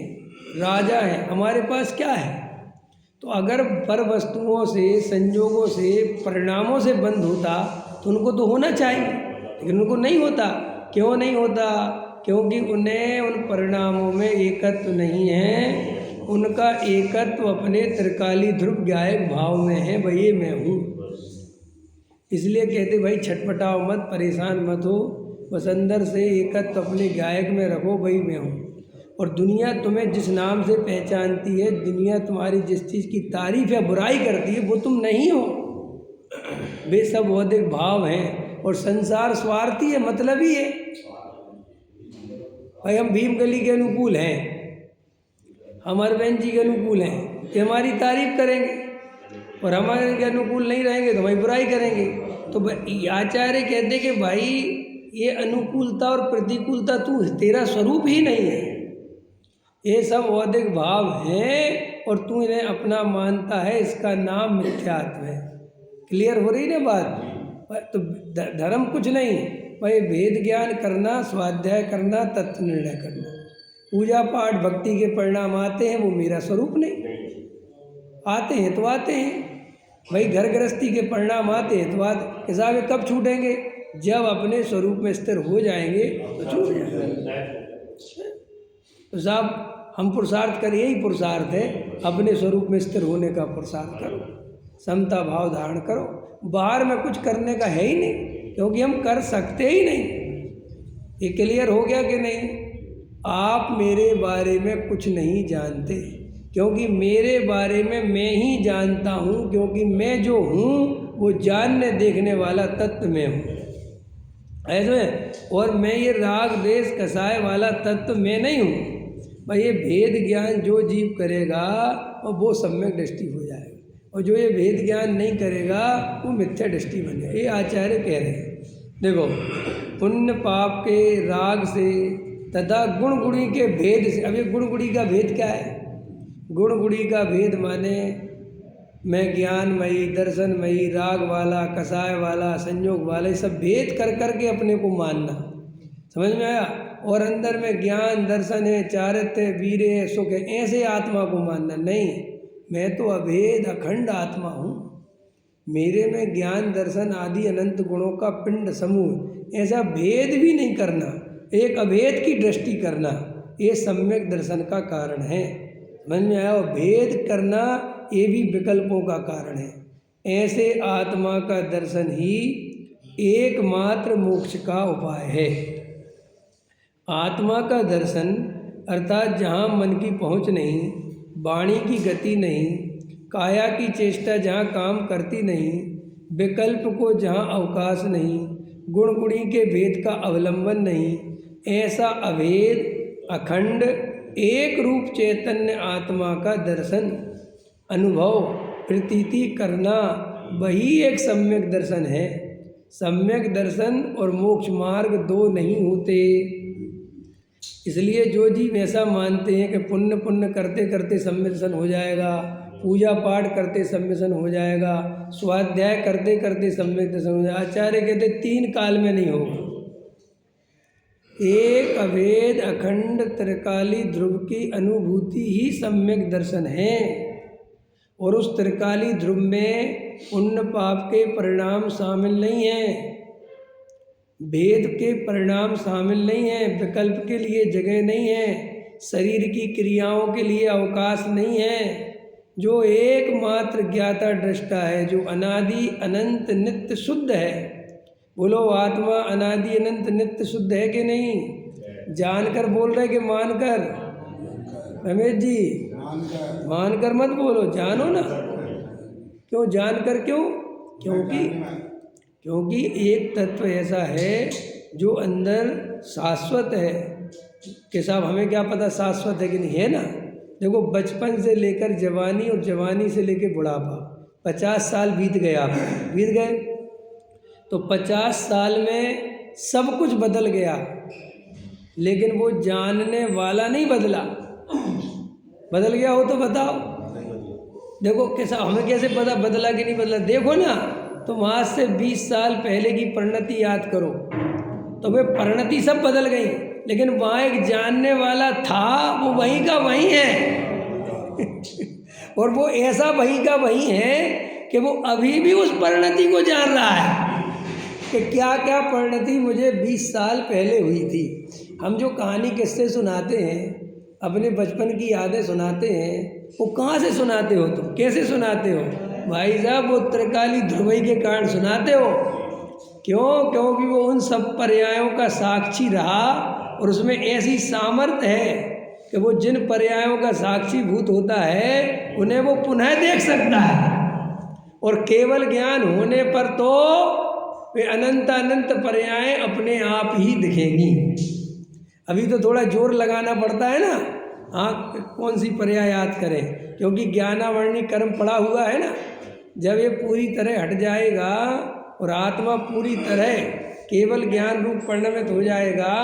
राजा है, हमारे पास क्या है? तो अगर पर वस्तुओं से, संजोगों से, परिणामों से बंध होता तो उनको तो होना चाहिए, लेकिन उनको नहीं होता। क्यों नहीं होता? क्योंकि उन्हें उन परिणामों में एकत्व नहीं है। उनका एकत्व अपने त्रिकाली ध्रुव गायक भाव में है, भाई मैं हूँ। इसलिए कहते भाई छटपटाओ मत, परेशान मत हो, बस अंदर से एकत्व अपने गायक में रखो, भाई मैं हूँ। और दुनिया तुम्हें जिस नाम से पहचानती है, दुनिया तुम्हारी जिस चीज़ की तारीफ या बुराई करती है, वो तुम नहीं हो। वे सब बौद्धिक भाव हैं और संसार स्वार्थी है, मतलब ही है। भाई हम भीम गली के अनुकूल हैं, हम अरविंद जी के अनुकूल हैं, कि हमारी तारीफ करेंगे, और हमारे के अनुकूल नहीं रहेंगे तो हमारी बुराई करेंगे। तो आचार्य कहते कि भाई ये अनुकूलता और प्रतिकूलता तेरा स्वरूप ही नहीं है। ये सब बौद्धिक भाव हैं और तू इन्हें अपना मानता है, इसका नाम मिथ्यात्व है। क्लियर हो रही ना बात? तो धर्म कुछ नहीं भाई, भेद ज्ञान करना, स्वाध्याय करना, तत्व निर्णय करना। पूजा पाठ भक्ति के परिणाम आते हैं, वो मेरा स्वरूप नहीं। आते हैं तो आते हैं भाई, घर गृहस्थी के परिणाम आते हैं तो आते। हिसाब कब छूटेंगे? जब अपने स्वरूप में स्थिर हो जाएंगे तो छूट जाएंगे। तो साहब हम पुरुषार्थ करें, यही पुरुषार्थ है, अपने स्वरूप में स्थिर होने का पुरुषार्थ करो, समता भाव धारण करो। बाहर में कुछ करने का है ही नहीं, क्योंकि हम कर सकते ही नहीं। ये क्लियर हो गया कि नहीं? आप मेरे बारे में कुछ नहीं जानते, क्योंकि मेरे बारे में मैं ही जानता हूँ, क्योंकि मैं जो हूँ वो जानने देखने वाला तत्व में हूँ, ऐसे। और मैं ये राग द्वेष कसाय वाला तत्व में नहीं हूँ। भाई ये भेद ज्ञान जो जीव करेगा और वो सम्यक दृष्टि हो जाएगा, और जो ये भेद ज्ञान नहीं करेगा वो मिथ्या दृष्टि बन जाएगा। ये आचार्य कह रहे हैं। देखो पुण्य पाप के राग से तथा गुण गुणी के भेद से। अब ये गुण गुणी का भेद क्या है? गुण गुणी का भेद माने मैं ज्ञानमयी, दर्शनमयी, राग वाला, कसाय वाला, संयोग वाला, ये सब भेद कर करके अपने को मानना। समझ में आया? और अंदर में ज्ञान दर्शन है, चारित्र्य है, वीर है, सुख है, ऐसे आत्मा को मानना नहीं। मैं तो अभेद अखंड आत्मा हूँ। मेरे में ज्ञान दर्शन आदि अनंत गुणों का पिंड समूह, ऐसा भेद भी नहीं करना, एक अभेद की दृष्टि करना, ये सम्यक दर्शन का कारण है। समझ में आया? भेद करना ये भी विकल्पों का कारण है। ऐसे आत्मा का दर्शन ही एकमात्र मोक्ष का उपाय है। आत्मा का दर्शन अर्थात जहाँ मन की पहुँच नहीं, वाणी की गति नहीं, काया की चेष्टा जहाँ काम करती नहीं, विकल्प को जहाँ अवकाश नहीं, गुण गुणी के भेद का अवलंबन नहीं, ऐसा अभेद अखंड एक रूप चैतन्य आत्मा का दर्शन, अनुभव, प्रतीति करना, वही एक सम्यक दर्शन है। सम्यक दर्शन और मोक्ष मार्ग दो नहीं होते। इसलिए जो जीव ऐसा मानते हैं कि पुण्य पुण्य करते करते सम्यक दर्शन हो जाएगा, पूजा पाठ करते सम्यक दर्शन हो जाएगा, स्वाध्याय करते करते सम्यक दर्शन हो जाएगा, आचार्य कहते 3 काल में नहीं होगा। एक अभेद अखंड त्रिकाली ध्रुव की अनुभूति ही सम्यक दर्शन है। और उस त्रिकाली ध्रुव में पुण्य पाप के परिणाम शामिल नहीं हैं, भेद के परिणाम शामिल नहीं हैं, विकल्प के लिए जगह नहीं है, शरीर की क्रियाओं के लिए अवकाश नहीं है। जो एकमात्र ज्ञाता दृष्टा है, जो अनादि अनंत नित्य शुद्ध है। बोलो, आत्मा अनादि अनंत नित्य शुद्ध है कि नहीं? जानकर बोल रहे कि मानकर? रमेश जी, मानकर मत बोलो, जानो ना। क्यों जानकर? क्योंकि एक तत्व ऐसा है जो अंदर शाश्वत है कि साहब हमें क्या पता शाश्वत है कि नहीं, है ना। देखो, बचपन से लेकर जवानी और जवानी से लेकर बुढ़ापा, 50 साल बीत गए तो 50 साल में सब कुछ बदल गया, लेकिन वो जानने वाला नहीं बदला। बदल गया हो तो बताओ। देखो कैसा, हमें कैसे पता बदला कि नहीं बदला? देखो ना, तुम आज से 20 साल पहले की परिणति याद करो तो वे परिणति सब बदल गई, लेकिन वहाँ एक जानने वाला था, वो वहीं का वहीं है। और वो ऐसा वहीं का वहीं है कि वो अभी भी उस परिणति को जान रहा है कि क्या क्या परिणति मुझे 20 साल पहले हुई थी। हम जो कहानी किससे सुनाते हैं, अपने बचपन की यादें सुनाते हैं, वो कहाँ से सुनाते हो तुम? कैसे सुनाते हो भाई साहब? वो त्रिकाली ध्रुवई के कारण सुनाते हो। क्यों? क्योंकि वो उन सब पर्यायों का साक्षी रहा और उसमें ऐसी सामर्थ्य है कि वो जिन पर्यायों का साक्षी भूत होता है उन्हें वो पुनः देख सकता है। और केवल ज्ञान होने पर तो वे अनंत अनंत पर्याय अपने आप ही दिखेंगी। अभी तो थोड़ा जोर लगाना पड़ता है ना, हाँ, कौन सी पर्याय याद करें, क्योंकि ज्ञानावर्णी कर्म पड़ा हुआ है ना। जब ये पूरी तरह हट जाएगा और आत्मा पूरी तरह केवल ज्ञान रूप परिणमित हो जाएगा,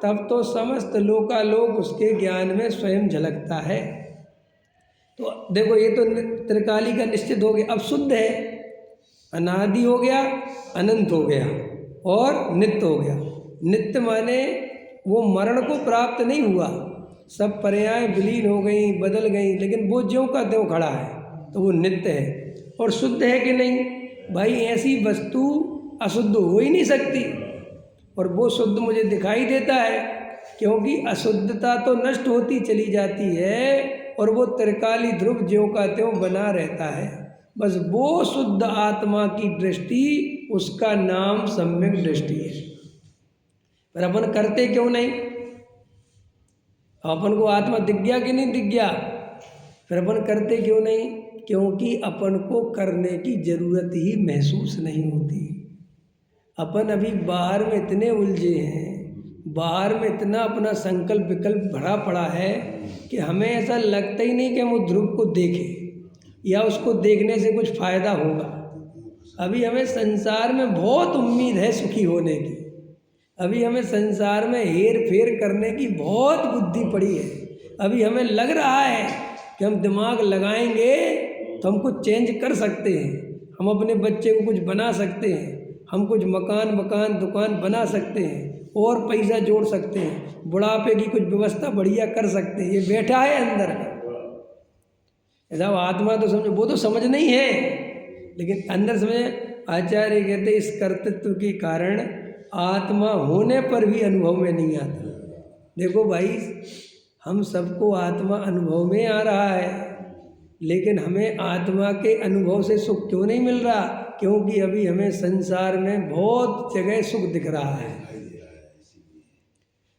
तब तो समस्त लोकालोक उसके ज्ञान में स्वयं झलकता है। तो देखो, ये तो त्रिकाली का निश्चित हो गया। अब शुद्ध है, अनादि हो गया, अनंत हो गया और नित्य हो गया। नित्य माने वो मरण को प्राप्त नहीं हुआ, सब पर्याय विलीन हो गई, बदल गई, लेकिन वो ज्यों का त्यों खड़ा है, तो वो नित्य है। और शुद्ध है कि नहीं भाई? ऐसी वस्तु अशुद्ध हो ही नहीं सकती, और वो शुद्ध मुझे दिखाई देता है, क्योंकि अशुद्धता तो नष्ट होती चली जाती है और वो त्रिकाली ध्रुव ज्यों का त्यों बना रहता है। बस वो शुद्ध आत्मा की दृष्टि, उसका नाम सम्यक दृष्टि है। पर अपन करते क्यों नहीं? अपन को आत्मा दिख गया कि नहीं दिख गया, फिर अपन करते क्यों नहीं? क्योंकि अपन को करने की जरूरत ही महसूस नहीं होती। अपन अभी बाहर में इतने उलझे हैं, बाहर में इतना अपना संकल्प विकल्प भरा पड़ा है कि हमें ऐसा लगता ही नहीं कि हम उस ध्रुव को देखें या उसको देखने से कुछ फ़ायदा होगा। अभी हमें संसार में बहुत उम्मीद है सुखी होने की, अभी हमें संसार में हेर फेर करने की बहुत बुद्धि पड़ी है। अभी हमें लग रहा है कि हम दिमाग लगाएंगे तो हम कुछ चेंज कर सकते हैं, हम अपने बच्चे को कुछ बना सकते हैं, हम कुछ मकान दुकान बना सकते हैं और पैसा जोड़ सकते हैं, बुढ़ापे की कुछ व्यवस्था बढ़िया कर सकते हैं। ये बैठा है अंदर में। ऐसा आत्मा तो समझो, वो तो समझ नहीं है, लेकिन अंदर समझे। आचार्य कहते इस कर्तृत्व के कारण आत्मा होने पर भी अनुभव में नहीं आता। देखो भाई, हम सबको आत्मा अनुभव में आ रहा है, लेकिन हमें आत्मा के अनुभव से सुख क्यों नहीं मिल रहा? क्योंकि अभी हमें संसार में बहुत जगह सुख दिख रहा है।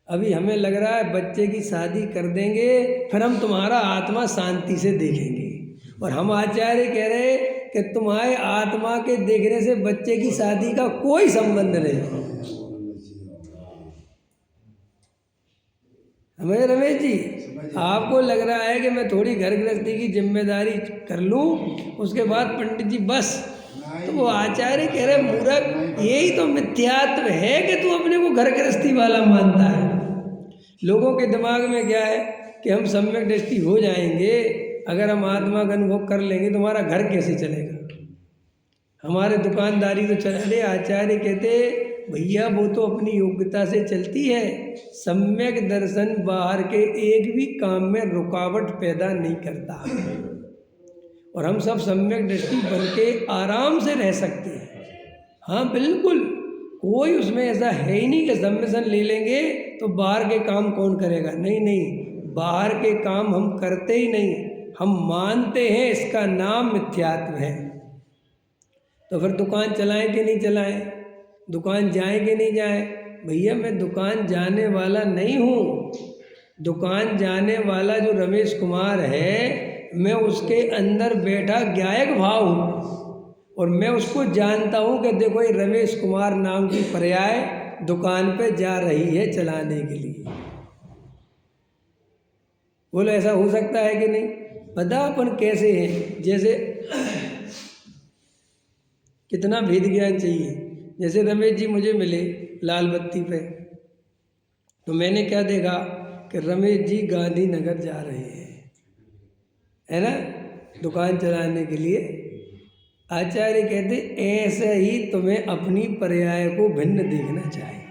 अभी हमें लग रहा है बच्चे की शादी कर देंगे, फिर हम तुम्हारा आत्मा शांति से देखेंगे। और हम आचार्य कह रहे कि तुम्हारे आत्मा के देखने से बच्चे की शादी का कोई संबंध नहीं। हमें रमेश जी, आपको लग रहा है कि मैं थोड़ी घर गृहस्थी की जिम्मेदारी कर लूं, उसके बाद पंडित जी बस। तो वो आचार्य कह रहे मूर्ख, यही तो मिथ्यात्व है कि तू अपने को घर गृहस्थी वाला मानता है। लोगों के दिमाग में क्या है कि हम सम्यक दृष्टि हो जाएंगे, अगर हम आत्मा का अनुभव कर लेंगे तो हमारा घर कैसे चलेगा, हमारे दुकानदारी तो चले। आचार्य कहते भैया वो तो अपनी योग्यता से चलती है। सम्यक दर्शन बाहर के एक भी काम में रुकावट पैदा नहीं करता, और हम सब सम्यक दृष्टि बन के आराम से रह सकते हैं। हाँ बिल्कुल, कोई उसमें ऐसा है ही नहीं कि सम्मेशन ले लेंगे तो बाहर के काम कौन करेगा। नहीं नहीं, बाहर के काम हम करते ही नहीं, हम मानते हैं, इसका नाम मिथ्यात्व है। तो फिर दुकान चलाएं कि नहीं चलाएं, दुकान जाएं कि नहीं जाएं? भैया मैं दुकान जाने वाला नहीं हूँ। दुकान जाने वाला जो रमेश कुमार है, मैं उसके अंदर बैठा गायक भाव हूँ, और मैं उसको जानता हूँ कि देखो ये रमेश कुमार नाम की पर्याय दुकान पे जा रही है चलाने के लिए। बोलो ऐसा हो सकता है कि नहीं? पता अपन कैसे हैं, जैसे कितना भेद ज्ञान चाहिए। जैसे रमेश जी मुझे मिले लाल बत्ती पे, तो मैंने क्या देखा कि रमेश जी गांधीनगर जा रहे हैं, है ना, दुकान चलाने के लिए। आचार्य कहते ऐसे ही तुम्हें अपनी पर्याय को भिन्न देखना चाहिए।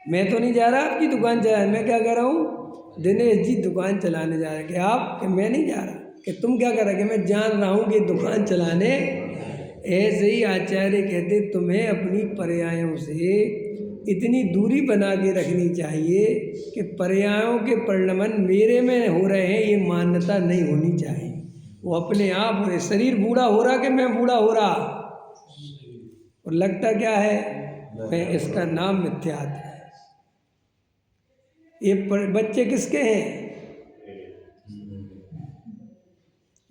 मैं तो नहीं जा रहा आपकी दुकान चलाने, मैं क्या कर रहा हूँ, दिनेश जी दुकान चलाने जा रहे हैं। कि आप, कि मैं नहीं जा रहा, कि तुम क्या कर रहे, कि मैं जान रहा हूँ कि दुकान चलाने। ऐसे ही आचार्य कहते तुम्हें अपनी पर्यायों से इतनी दूरी बना के रखनी चाहिए कि पर्यायों के परिणमन मेरे में हो रहे हैं ये मान्यता नहीं होनी चाहिए। वो अपने आप हो रहे, शरीर बूढ़ा हो रहा कि मैं बूढ़ा हो रहा, और लगता क्या है, मैं, इसका नाम मिथ्यात्व है। ये बच्चे किसके हैं,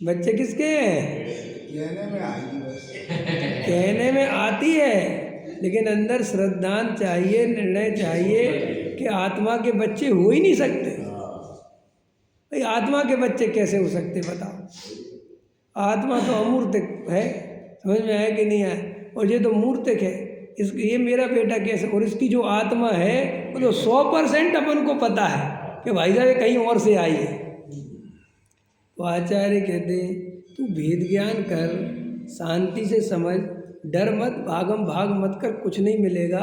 बच्चे किसके हैं? कहने में आएगी बस, कहने में आती है, लेकिन अंदर श्रद्धान चाहिए, निर्णय चाहिए कि आत्मा के बच्चे हो ही नहीं सकते। भाई आत्मा के बच्चे कैसे हो सकते बताओ? आत्मा तो अमूर्त है, समझ में आया कि नहीं आया? और ये तो मूर्तिक है। ये मेरा बेटा कैसे, और इसकी जो आत्मा है वो तो 100% अपन को पता है कि भाई साहब ये कहीं और से आई है। तो आचार्य कहते तू भेद ज्ञान कर, शांति से समझ, डर मत, भागम भाग मत कर, कुछ नहीं मिलेगा।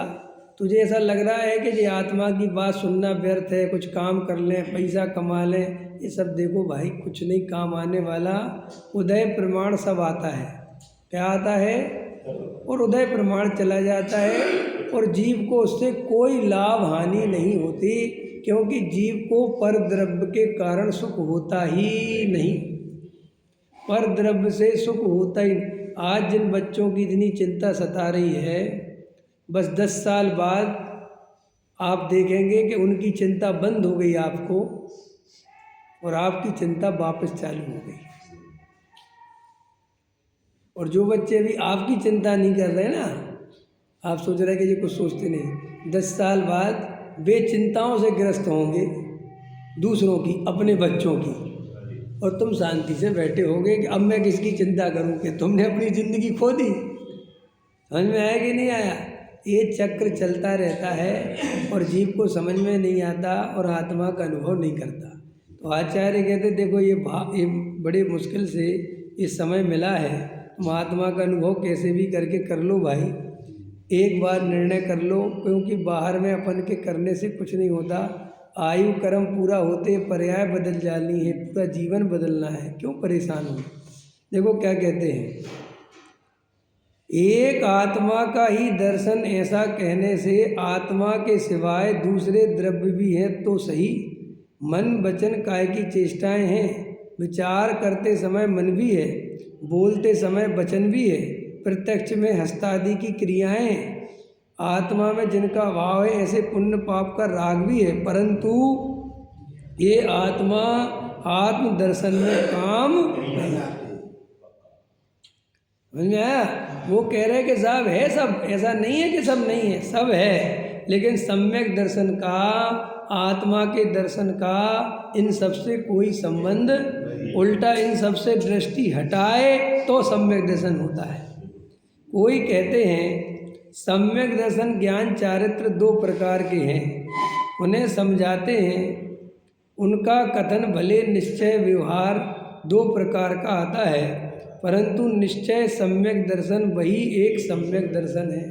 तुझे ऐसा लग रहा है कि ये आत्मा की बात सुनना व्यर्थ है, कुछ काम कर लें, पैसा कमा लें, ये सब देखो भाई कुछ नहीं काम आने वाला। उदय प्रमाण सब आता है, क्या आता है, और उदय प्रमाण चला जाता है, और जीव को उससे कोई लाभ हानि नहीं होती, क्योंकि जीव को पर द्रव्य के कारण सुख होता ही नहीं, पर द्रव्य से सुख होता ही। आज जिन बच्चों की इतनी चिंता सता रही है, बस 10 साल बाद आप देखेंगे कि उनकी चिंता बंद हो गई आपको, और आपकी चिंता वापस चालू हो गई। और जो बच्चे अभी आपकी चिंता नहीं कर रहे ना, आप सोच रहे हैं कि ये कुछ सोचते नहीं, 10 साल बाद वे चिंताओं से ग्रस्त होंगे, दूसरों की, अपने बच्चों की, और तुम शांति से बैठे होगे कि अब मैं किसकी चिंता करूं, कि तुमने अपनी ज़िंदगी खो दी। समझ में आया कि नहीं आया? ये चक्र चलता रहता है, और जीव को समझ में नहीं आता, और आत्मा का अनुभव नहीं करता। तो आचार्य कहते देखो ये बड़े मुश्किल से ये समय मिला है, तुम आत्मा का अनुभव कैसे भी करके कर लो भाई, एक बार निर्णय कर लो, क्योंकि बाहर में अपन के करने से कुछ नहीं होता। आयु कर्म पूरा होते पर्याय बदल जानी है, पूरा जीवन बदलना है, क्यों परेशान हो? देखो क्या कहते हैं, एक आत्मा का ही दर्शन, ऐसा कहने से आत्मा के सिवाय दूसरे द्रव्य भी हैं तो सही। मन वचन काय की चेष्टाएं हैं, विचार करते समय मन भी है, बोलते समय वचन भी है, प्रत्यक्ष में हस्तादि की क्रियाएं हैं। आत्मा में जिनका भाव है ऐसे पुण्य पाप का राग भी है, परंतु ये आत्मा आत्म दर्शन में काम नहीं आती। समझ में आया? वो कह रहे कि साहब है सब, ऐसा नहीं है कि सब नहीं है, सब है, लेकिन सम्यक दर्शन का, आत्मा के दर्शन का इन सब से कोई संबंध, उल्टा इन सब से दृष्टि हटाए तो सम्यक दर्शन होता है। कोई कहते हैं सम्यक दर्शन ज्ञान चारित्र दो प्रकार के हैं, उन्हें समझाते हैं। उनका कथन भले निश्चय व्यवहार दो प्रकार का आता है, परंतु निश्चय सम्यक दर्शन वही एक सम्यक दर्शन है।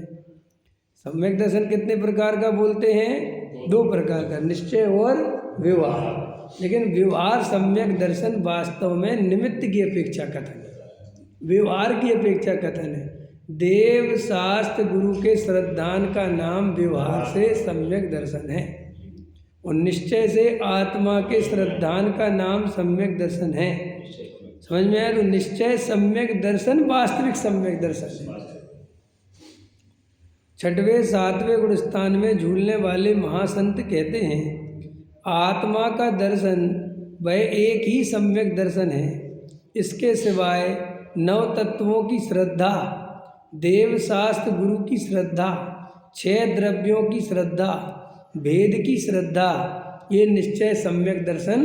सम्यक दर्शन कितने प्रकार का बोलते हैं? दो प्रकार का, निश्चय और व्यवहार। लेकिन व्यवहार सम्यक दर्शन वास्तव में निमित्त की अपेक्षा कथन है, व्यवहार की अपेक्षा कथन है। देव शास्त्र गुरु के श्रद्धान का नाम व्यवहार से सम्यक दर्शन है, और निश्चय से आत्मा के श्रद्धान का नाम सम्यक दर्शन है। समझ में आया? तो निश्चय सम्यक दर्शन वास्तविक सम्यक दर्शन है। छठवें सातवें गुणस्थान में झूलने वाले महासंत कहते हैं आत्मा का दर्शन वह एक ही सम्यक दर्शन है, इसके सिवाय नव तत्वों की श्रद्धा, देव शास्त्र गुरु की श्रद्धा, 6 द्रव्यों की श्रद्धा, भेद की श्रद्धा, ये निश्चय सम्यक दर्शन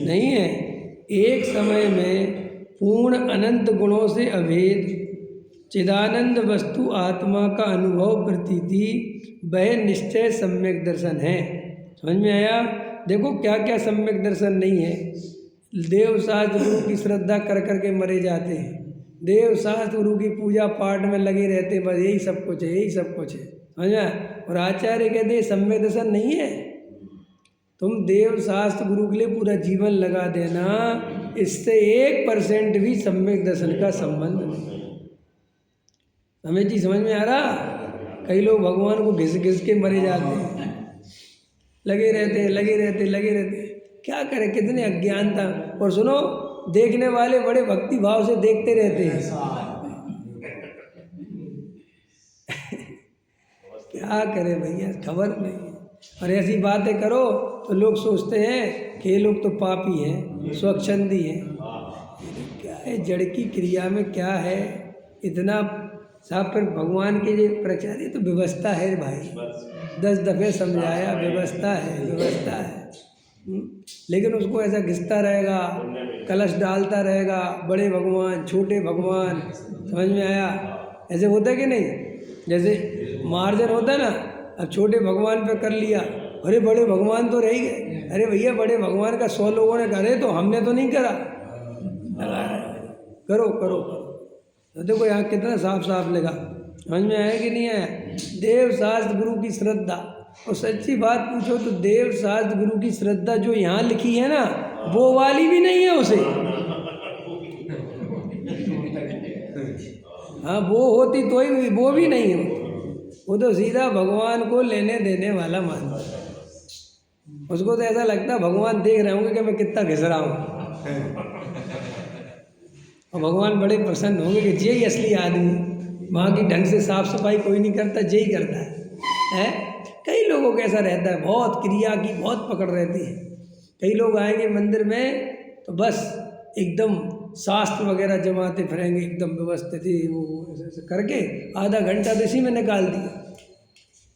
नहीं है। एक समय में पूर्ण अनंत गुणों से अभेद चिदानंद वस्तु आत्मा का अनुभव प्रतीति, वह निश्चय सम्यक दर्शन है। समझ में आया? देखो क्या क्या सम्यक दर्शन नहीं है। देव शास्त्र गुरु की श्रद्धा कर करके मरे जाते हैं, देव शास्त्र गुरु की पूजा पाठ में लगे रहते हैं, बस यही सब कुछ है, यही सब कुछ है। समझ में? और आचार्य कहते हैं सम्यक दर्शन नहीं है। तुम देव शास्त्र गुरु के लिए पूरा जीवन लगा देना, इससे 1% भी सम्यक दर्शन का संबंध नहीं। हमें जी समझ में आ रहा? कई लोग भगवान को घिस घिस के मरे जाते हैं, लगे रहते हैं, लगे रहते, लगे रहते। क्या करें, कितने अज्ञानता। और सुनो, देखने वाले बड़े भक्ति भाव से देखते रहते हैं। क्या करें भैया, खबर नहीं है। और ऐसी बातें करो तो लोग सोचते हैं कि ये लोग तो पापी हैं, स्वच्छंदी हैं। क्या है, जड़ की क्रिया में क्या है इतना साफ। पर भगवान के जो प्रचार, ये तो व्यवस्था है भाई, 10 दफ़े समझाया, व्यवस्था है, व्यवस्था है। लेकिन उसको ऐसा घिसता रहेगा, कलश डालता रहेगा, बड़े भगवान छोटे भगवान। समझ में आया? ऐसे होता है कि नहीं? जैसे मार्जन होता है ना, अब छोटे भगवान पे कर लिया, अरे बड़े भगवान तो रह गए। अरे भैया, बड़े भगवान का 100 लोगों ने करे तो हमने तो नहीं करा। करो करो करो। तो देखो यहाँ कितना साफ साफ लगा। समझ में आया कि नहीं आया? देव शास्त्र गुरु की श्रद्धा। और सच्ची बात पूछो तो देव शास्त्र गुरु की श्रद्धा जो यहाँ लिखी है ना, वो वाली भी नहीं है उसे। हाँ, वो होती तो ही, वो भी नहीं है। वो तो सीधा भगवान को लेने देने वाला मानता है। उसको तो ऐसा लगता है भगवान देख रहे होंगे कि मैं कितना घिस रहा हूँ, और भगवान बड़े प्रसन्न होंगे कि यही असली आदमी, वहाँ की ढंग से साफ सफाई कोई नहीं करता, यही करता है। कई लोगों को ऐसा रहता है, बहुत क्रिया की बहुत पकड़ रहती है। कई लोग आएंगे मंदिर में तो बस एकदम शास्त्र वगैरह जमाते फिरेंगे, एकदम व्यवस्थित ही वो ऐसे करके आधा घंटा तो इसी में निकाल दिया।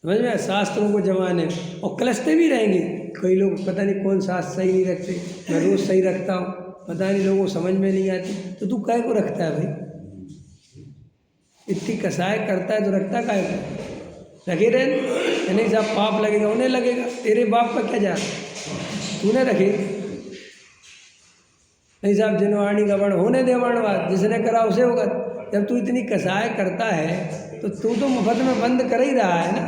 समझ में? शास्त्रों को जमाने, और कलशते भी रहेंगे। कई लोग पता नहीं कौन शास्त्र सही नहीं रखते, मैं रोज़ सही रखता हूँ, पता नहीं लोगों को समझ में नहीं आती। तो तू काय को रखता है भाई? इतनी कसाय करता है तो रखता काय को? रखे रहे नहीं साहब, पाप लगेगा, उन्हें लगेगा, तेरे बाप का क्या जा रहा, तूने रखे। नहीं साहब, जिनवाणी का वर्ण होने दे, वर्णवाद जिसने करा उसे होगा। जब तू इतनी कसाय करता है तो तू तो मुफ्त में बंद कर ही रहा है ना।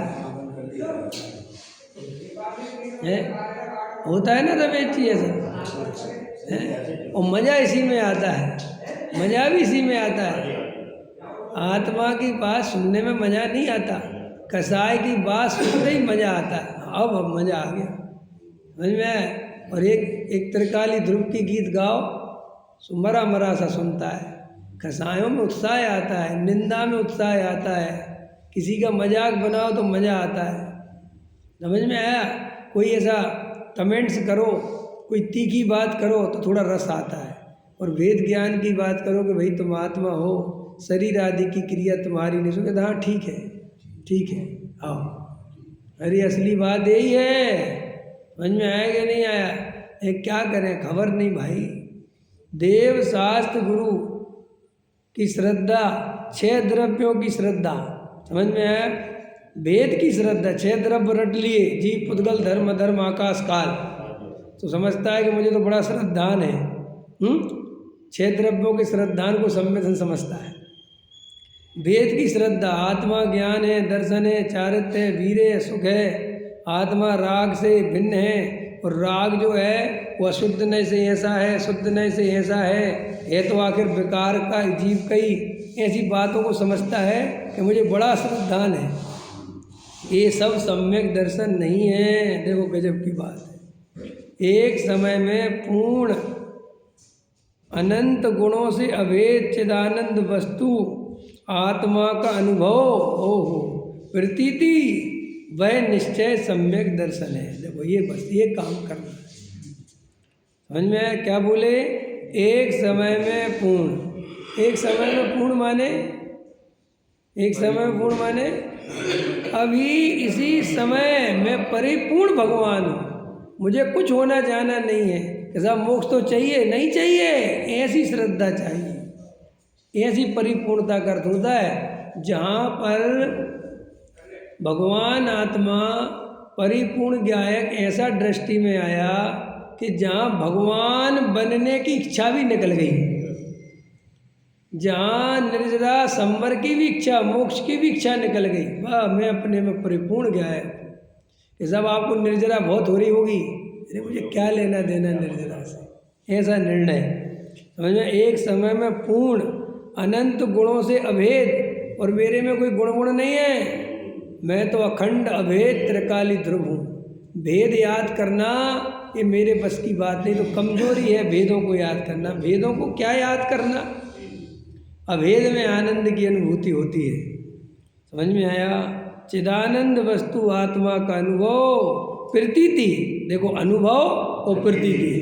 होता है ना रमेश जी ऐसा, और मज़ा इसी में आता है, मज़ा भी इसी में आता है। आत्मा की बात सुनने में मज़ा नहीं आता, कसाय की बात सुनते ही मज़ा आता है। अब मज़ा आ गया, समझ में आया? और एक त्रिकाली ध्रुव की गीत गाओ सो मरा मरा सा सुनता है। कसायों में उत्साह आता है, निंदा में उत्साह आता है, किसी का मजाक बनाओ तो मज़ा आता है। समझ में आया? कोई ऐसा कमेंट्स करो, कोई तीखी बात करो तो थोड़ा रस आता है। और वेद ज्ञान की बात करो कि भाई तुम आत्मा हो, शरीर आदि की क्रिया तुम्हारी नहीं, सो कहते हाँ ठीक है, ठीक है, आओ। अरे असली बात यही है। समझ में आया कि नहीं आया? ये क्या करें, खबर नहीं भाई। देव शास्त्र गुरु की श्रद्धा, 6 द्रव्यों की श्रद्धा, समझ में आया? वेद की श्रद्धा, 6 द्रव्य रट लिए, जीव पुद्गल धर्म अधर्म आकाश काल, तो समझता है कि मुझे तो बड़ा श्रद्धान है। 6 द्रव्यों के श्रद्धान को संवेदन समझता है। वेद की श्रद्धा आत्मा ज्ञान है, दर्शन है, चारित्र्य है, वीर है, सुख है, आत्मा राग से भिन्न है। और राग जो है वह शुद्ध नय से ऐसा है, शुद्ध नय से ऐसा है तो आखिर विकार का जीव कई ऐसी बातों को समझता है कि मुझे बड़ा श्रद्धान है। ये सब सम्यक दर्शन नहीं है। देखो गजब की बात है। एक समय में पूर्ण अनंत गुणों से अभेद चिदानंद वस्तु आत्मा का अनुभव हो प्रतीति, वह निश्चय सम्यक दर्शन है। देखो ये बस ये काम करना है। समझ में आया? क्या बोले? एक समय में पूर्ण। एक समय में पूर्ण माने, एक समय में पूर्ण माने अभी इसी समय मैं परिपूर्ण भगवान हूँ, मुझे कुछ होना जाना नहीं है। कैसा मोक्ष तो चाहिए नहीं चाहिए, ऐसी श्रद्धा चाहिए, ऐसी परिपूर्णता का अर्थ होता है जहाँ पर भगवान आत्मा परिपूर्ण ज्ञायक ऐसा दृष्टि में आया कि जहाँ भगवान बनने की इच्छा भी निकल गई, जहाँ निर्जरा संवर की भी इच्छा, मोक्ष की भी इच्छा निकल गई। वाह, मैं अपने में परिपूर्ण ज्ञायक। कि जब आपको निर्जरा बहुत हो रही होगी, अरे मुझे क्या लेना देना निर्जरा से, ऐसा निर्णय। समझ में? एक समय में पूर्ण अनंत गुणों से अभेद, और मेरे में कोई गुण नहीं है, मैं तो अखंड अभेद त्रिकाली ध्रुव हूँ। भेद याद करना ये मेरे बस की बात नहीं, तो कमजोरी है भेदों को याद करना। भेदों को क्या याद करना, अभेद में आनंद की अनुभूति होती है। समझ में आया? चिदानंद वस्तु आत्मा का अनुभव प्रतीति। देखो अनुभव और प्रतीति,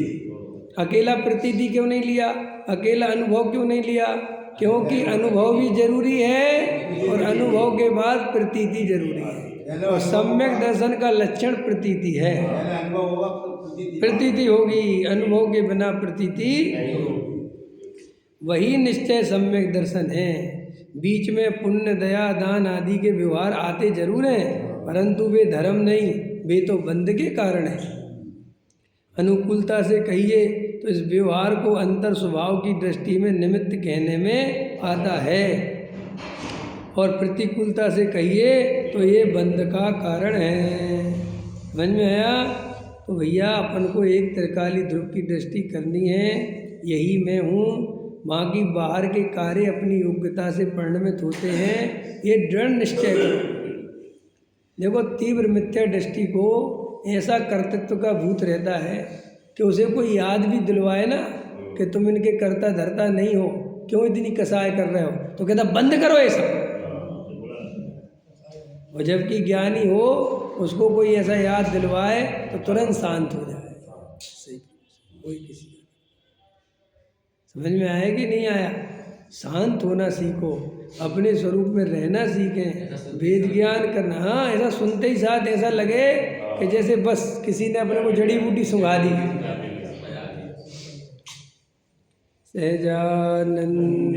अकेला प्रतीति क्यों नहीं लिया, अकेला अनुभव क्यों नहीं लिया? क्योंकि अनुभव भी जरूरी है और अनुभव के बाद प्रतीति जरूरी है। और सम्यक दर्शन का लक्षण प्रतीति है। प्रतीति होगी, अनुभव के बिना प्रतीति, वही निश्चय सम्यक दर्शन है। बीच में पुण्य दया दान आदि के व्यवहार आते जरूर हैं, परंतु वे धर्म नहीं, वे तो बंध के कारण है। अनुकूलता से कहिए तो इस व्यवहार को अंतर स्वभाव की दृष्टि में निमित्त कहने में आता है, और प्रतिकूलता से कहिए तो ये बंध का कारण है। समझ में आया? तो भैया अपन को एक त्रिकाली ध्रुव की दृष्टि करनी है, यही मैं हूँ। बाकी बाहर के कार्य अपनी योग्यता से परिणमित होते हैं, ये दृढ़ निश्चय करो। देखो तीव्र मिथ्या दृष्टि को ऐसा कर्तृत्व का भूत रहता है कि उसे कोई याद भी दिलवाए ना कि तुम इनके कर्ता धर्ता नहीं हो, क्यों इतनी कसाय कर रहे हो, तो कहता बंद करो ये सब। और जबकि ज्ञानी हो उसको कोई ऐसा याद दिलवाए तो तुरंत शांत हो जाए। सही, कोई किसी समझ में आया कि नहीं आया? शांत होना सीखो, अपने स्वरूप में रहना सीखें, वेद ज्ञान करना। हाँ, ऐसा सुनते ही साथ ऐसा लगे कि जैसे बस किसी ने अपने को जड़ी बूटी सुंघा दी। सहजानंद